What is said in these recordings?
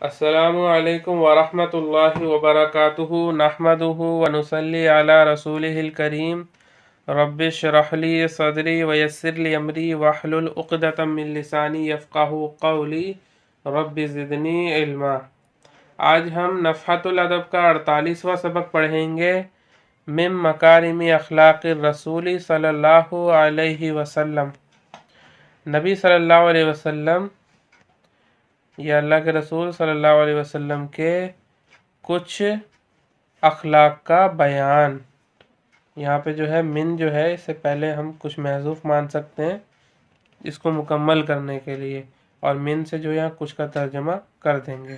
السلام علیکم ورحمۃ اللہ وبرکاتہ نحمدہ ونصلی علی رسولہ الکریم رب اشرح لی صدری ویسر لی امری واحلل عقدۃ من لسانی یفقہوا قولی رب زدنی علما۔ آج ہم نفحۃ الادب کا 48واں سبق پڑھیں گے۔ من مکارم اخلاق الرسول صلی اللہ علیہ وسلم، نبی صلی اللہ علیہ وسلم یا اللہ کے رسول صلی اللہ علیہ وسلم کے کچھ اخلاق کا بیان۔ یہاں پہ جو ہے من جو ہے اس سے پہلے ہم کچھ محذوف مان سکتے ہیں اس کو مکمل کرنے کے لیے، اور من سے جو یہاں کچھ کا ترجمہ کر دیں گے۔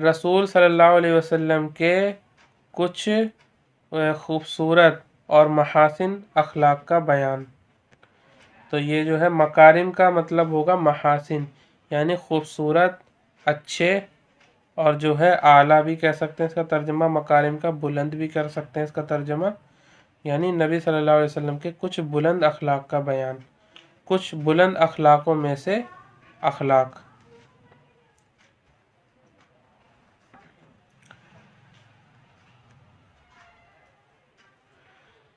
رسول صلی اللہ علیہ وسلم کے کچھ خوبصورت اور محاسن اخلاق کا بیان۔ تو یہ جو ہے مکارم کا مطلب ہوگا محاسن، یعنی خوبصورت، اچھے، اور جو ہے اعلیٰ بھی کہہ سکتے ہیں اس کا ترجمہ، مکارم کا بلند بھی کر سکتے ہیں اس کا ترجمہ، یعنی نبی صلی اللہ علیہ وسلم کے کچھ بلند اخلاق کا بیان، کچھ بلند اخلاقوں میں سے اخلاق۔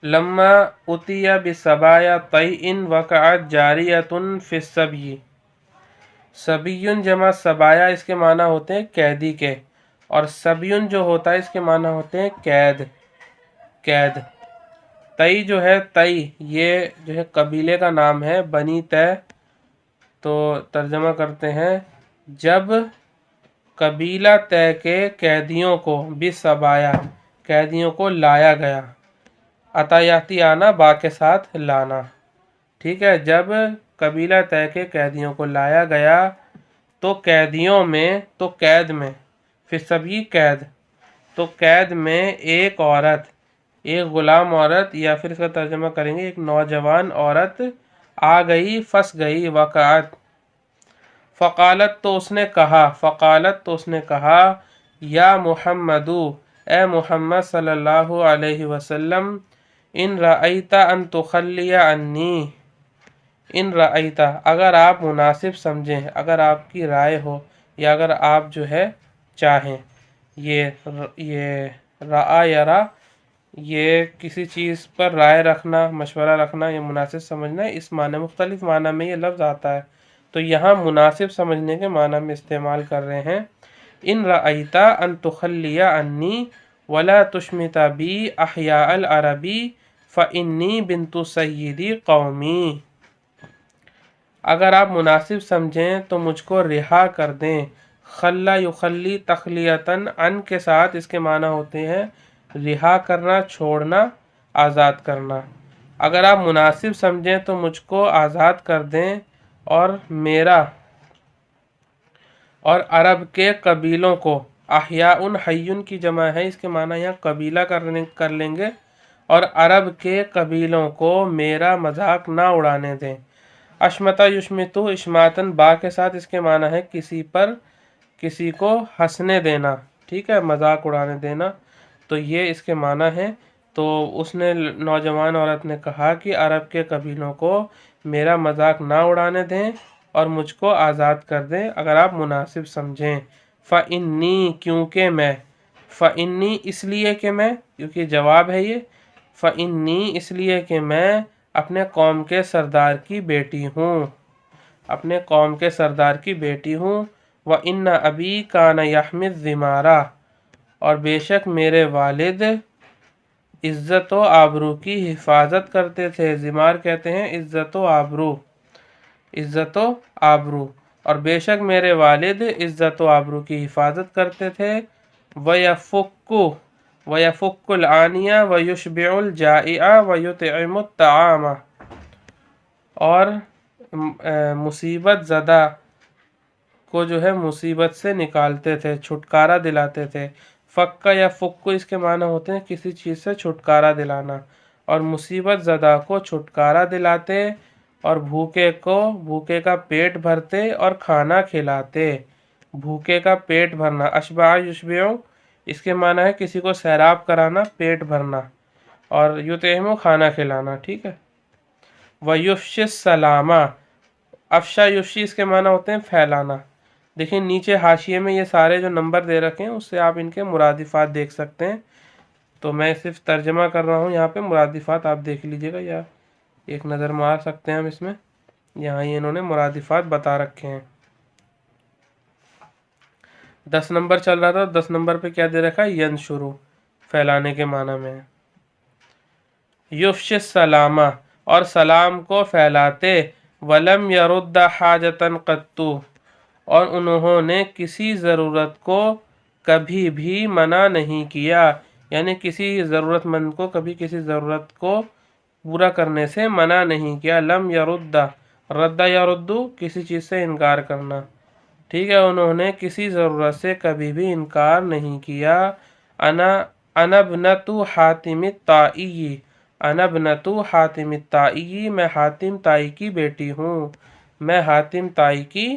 لما اتی بسبایا طیء وقعت جاریۃ فی السبی۔ سبیون جمع سبایا اس کے معنی ہوتے ہیں قیدی کے، اور سبیون جو ہوتا ہے اس کے معنی ہوتے ہیں قید۔ طی جو ہے طی یہ جو ہے قبیلے کا نام ہے، بنی طے۔ تو ترجمہ کرتے ہیں جب قبیلہ طے کے قیدیوں کو بسبایا قیدیوں کو لایا گیا، عطایاتی آنا با کے ساتھ لانا، ٹھیک ہے۔ جب قبیلہ طے کے قیدیوں کو لایا گیا تو قیدیوں میں تو قید میں پھر سبھی قید، تو قید میں ایک عورت، ایک غلام عورت، یا پھر اس کا ترجمہ کریں گے ایک نوجوان عورت آ گئی، پھنس گئی، وقعت۔ فقالت تو اس نے کہا یا محمدو، اے محمد صلی اللہ علیہ وسلم، ان رأیت ان تخلی عنی، ان رأیت اگر آپ مناسب سمجھیں، اگر آپ کی رائے ہو، یا اگر آپ جو ہے چاہیں، یہ رأا یرا، یہ کسی چیز پر رائے رکھنا، مشورہ رکھنا، یا مناسب سمجھنا، اس معنی مختلف معنی میں یہ لفظ آتا ہے، تو یہاں مناسب سمجھنے کے معنی میں استعمال کر رہے ہیں۔ ان رأیت ان تخلی عنی ولا تشمت بی احیاء العربی فإنی بنت سیدی قومی۔ اگر آپ مناسب سمجھیں تو مجھ کو رہا کر دیں۔ خلا یخلی تخلیتاً، ان کے ساتھ اس کے معنی ہوتے ہیں رہا کرنا، چھوڑنا، آزاد کرنا۔ اگر آپ مناسب سمجھیں تو مجھ کو آزاد کر دیں، اور میرا اور عرب کے قبیلوں کو، احیاء حیٌ کی جمع ہے، اس کے معنی یہاں قبیلہ کر لیں گے، اور عرب کے قبیلوں کو میرا مذاق نہ اڑانے دیں۔ اشمتا یشمتو، اشماتن با کے ساتھ اس کے معنی ہے کسی کو ہنسنے دینا، ٹھیک ہے، مذاق اڑانے دینا، تو یہ اس کے معنی ہے۔ تو اس نے، نوجوان عورت نے کہا کہ عرب کے قبیلوں کو میرا مذاق نہ اڑانے دیں اور مجھ کو آزاد کر دیں اگر آپ مناسب سمجھیں۔ فإنی، کیونکہ میں، فإنی اس لیے کہ میں، کیونکہ جواب ہے یہ، فإنی اس لیے کہ میں اپنے قوم کے سردار کی بیٹی ہوں، اپنے قوم کے سردار کی بیٹی ہوں۔ وإن ابی کان یحمی الزمارہ، اور بے شک میرے والد عزت و آبرو کی حفاظت کرتے تھے۔ زمار کہتے ہیں عزت و آبرو، عزت و آبرو، اور بے شک میرے والد عزت و آبرو کی حفاظت کرتے تھے۔ وَيَفُكُّ الْعَانِيَ وَيُشْبِعُ الْجَائِعَ وَيُطْعِمُ الطَّعَامَ، اور مصیبت زدہ کو جو ہے مصیبت سے نکالتے تھے، چھٹکارا دلاتے تھے۔ فکا یا فکو اس کے معنی ہوتے ہیں کسی چیز سے چھٹکارا دلانا، اور مصیبت زدہ کو چھٹکارا دلاتے، اور بھوکے کا پیٹ بھرتے اور کھانا کھلاتے۔ بھوکے کا پیٹ بھرنا، اشبع یشبع اس کے معنی ہے کسی کو سیراب کرانا، پیٹ بھرنا، اور یطعم کھانا کھلانا، ٹھیک ہے۔ وَيُفْشِ السَّلَامَ، افشا یفشی اس کے معنی ہوتے ہیں پھیلانا، دیکھیں نیچے حاشیے میں یہ سارے جو نمبر دے رکھے ہیں اس سے آپ ان کے مرادفات دیکھ سکتے ہیں. تو میں صرف ترجمہ کر رہا ہوں، یہاں پہ مرادفات آپ دیکھ لیجئے گا یا ایک نظر مار سکتے ہیں ہم اس میں. یہاں یہ انہوں نے مرادفات بتا رکھے ہیں. 10 نمبر چل رہا تھا، 10 نمبر پہ کیا دے رکھا ہے؟ ینشرو، پھیلانے کے معنی میں. یفش السلامہ، اور سلام کو پھیلاتے. ولم یرد حاجتن قطو، اور انہوں نے کسی ضرورت کو کبھی بھی منع نہیں کیا، یعنی کسی ضرورت مند کو کبھی کسی ضرورت کو پورا کرنے سے منع نہیں کیا. لم یرد، رد یردو کسی چیز سے انکار کرنا، ٹھیک ہے. انہوں نے کسی ضرورت سے کبھی بھی انکار نہیں کیا. انا ابنۃ حاتم الطائی، انا ابنۃ حاتم الطائی، میں حاتم طائی کی بیٹی ہوں، میں حاتم طائی کی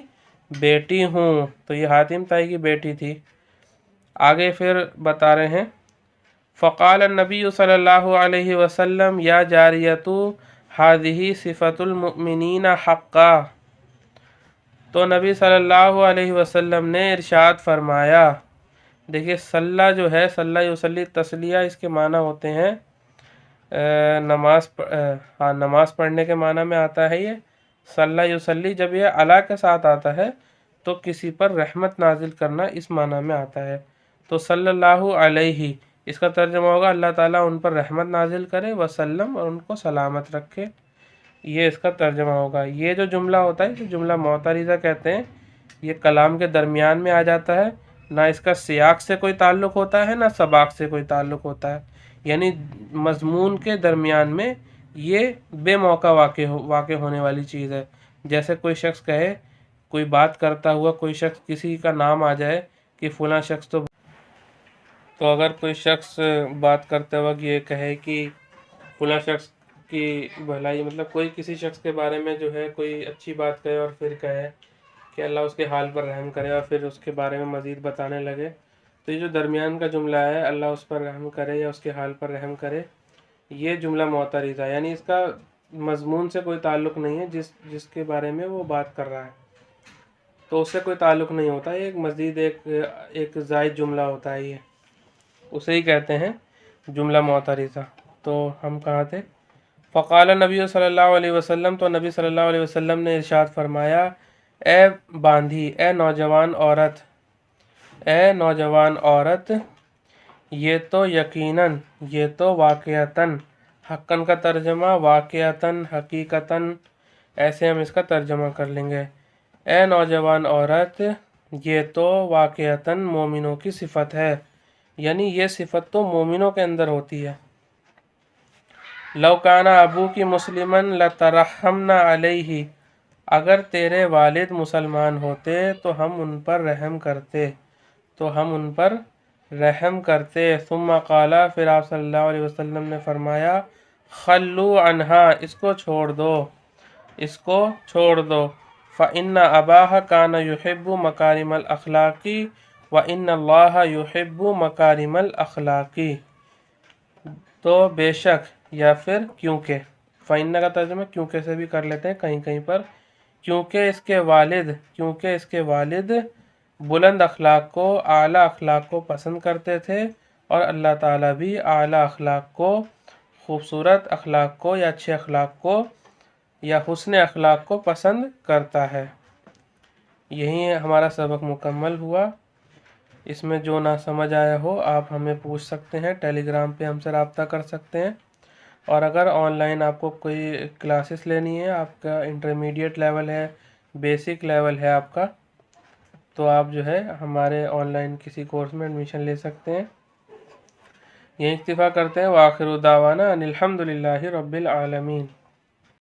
بیٹی ہوں. تو یہ حاتم طائی کی بیٹی تھی. آگے پھر بتا رہے ہیں فقال النبی صلی اللہ علیہ وسلم یا جاریۃ ہذہ صفۃ المؤمنین حقا. تو نبی صلی اللہ علیہ وسلم نے ارشاد فرمایا، دیکھیے صلی جو ہے، صلی یصلی تسلیہ، اس کے معنی ہوتے ہیں نماز پڑھنے کے معنی میں آتا ہے. یہ صلی یصلی جب یہ علی کے ساتھ آتا ہے تو کسی پر رحمت نازل کرنا اس معنی میں آتا ہے. تو صلی اللہ علیہ، اس کا ترجمہ ہوگا اللہ تعالیٰ ان پر رحمت نازل کرے، وسلم، اور ان کو سلامت رکھے. یہ اس کا ترجمہ ہوگا. یہ جو جملہ ہوتا ہے اسے جملہ معترضہ کہتے ہیں. یہ کلام کے درمیان میں آ جاتا ہے، نہ اس کا سیاق سے کوئی تعلق ہوتا ہے نہ سباق سے کوئی تعلق ہوتا ہے، یعنی مضمون کے درمیان میں یہ بے موقع واقع ہونے والی چیز ہے. جیسے کوئی شخص کہے، کوئی بات کرتا ہوا کوئی شخص کسی کا نام آ جائے کہ فلاں شخص، تو اگر کوئی شخص بات کرتے وقت یہ کہے کہ فلاں شخص کی بھلائی، مطلب کوئی کسی شخص کے بارے میں جو ہے کوئی اچھی بات کہے اور پھر کہے کہ اللہ اس کے حال پر رحم کرے، اور پھر اس کے بارے میں مزید بتانے لگے، تو یہ جو درمیان کا جملہ ہے اللہ اس پر رحم کرے یا اس کے حال پر رحم کرے، یہ جملہ معترضہ ہے، یعنی اس کا مضمون سے کوئی تعلق نہیں ہے. جس کے بارے میں وہ بات کر رہا ہے تو اس سے کوئی تعلق نہیں ہوتا ہے. ایک مزید ایک زائد جملہ ہوتا ہے، یہ اسے ہی کہتے ہیں جملہ معترضہ. تو ہم کہاں تھے؟ فقال نبی صلی اللہ علیہ وسلم، تو نبی صلی اللہ علیہ وسلم نے ارشاد فرمایا، اے باندھی، اے نوجوان عورت، اے نوجوان عورت، یہ تو یقیناً، یہ تو واقعتاً، حقاً کا ترجمہ واقعتاً، حقیقتاً، ایسے ہم اس کا ترجمہ کر لیں گے. اے نوجوان عورت، یہ تو واقعتاً مومنوں کی صفت ہے، یعنی یہ صفت تو مومنوں کے اندر ہوتی ہے. لو کان ابوکی مسلماً لترحمنا علیہ، اگر تیرے والد مسلمان ہوتے تو ہم ان پر رحم کرتے، تو ہم ان پر رحم کرتے. ثم قال، پھر آپ صلی اللہ علیہ وسلم نے فرمایا، خلو عنہا، اس کو چھوڑ دو، اس کو چھوڑ دو. فإن أباها كان يحب مكارم الأخلاق وإن الله يحب مكارم الأخلاق. تو بے شک، یا پھر کیونکہ، فإن کا ترجمہ کیونکہ سے بھی کر لیتے ہیں کہیں کہیں پر، کیونکہ اس کے والد بلند اخلاق کو، اعلیٰ اخلاق کو پسند کرتے تھے، اور اللہ تعالیٰ بھی اعلیٰ اخلاق کو، خوبصورت اخلاق کو یا اچھے اخلاق کو یا حسن اخلاق کو پسند کرتا ہے. یہی ہمارا سبق مکمل ہوا. اس میں جو نہ سمجھ آیا ہو آپ ہمیں پوچھ سکتے ہیں، ٹیلی گرام پہ ہم سے رابطہ کر سکتے ہیں. اور اگر آن لائن آپ کو کوئی کلاسز لینی ہے، آپ کا انٹرمیڈیٹ لیول ہے، بیسک لیول ہے آپ کا، تو آپ جو ہے ہمارے آن لائن کسی کورس میں ایڈمیشن لے سکتے ہیں. یہیں اکتفا کرتے ہیں. وآخر دعوانا ان الحمد للہ رب العالمین.